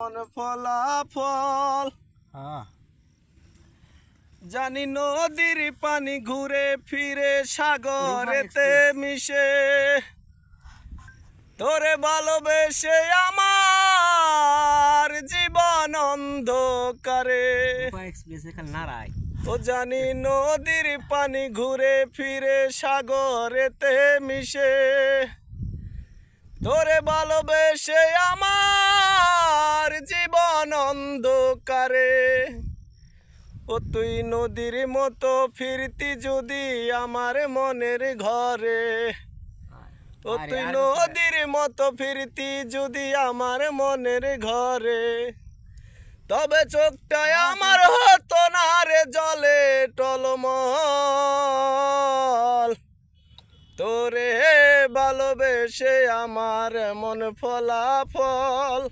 মন ফলাফল জানি নদীর পানি ঘুরে ফিরে সাগরেতে মিশে তোরে ভালোবেসে আমার জীবন অন্ধকারে ও জানি নদীর পানি ঘুরে ফিরে সাগরেতে মিশে তোরে ভালোবেসে আমার জীবন অন্ধকারে ও তুই নদীর মতো ফিরতি যদি আমার মনের ঘরে ও তুই নদীর মতো ফিরতি যদি আমার মনের ঘরে তবে চোখটায় আমার হতো না রে জলে টলমল তোরে ভালোবেসে আমার মন ফলাফল।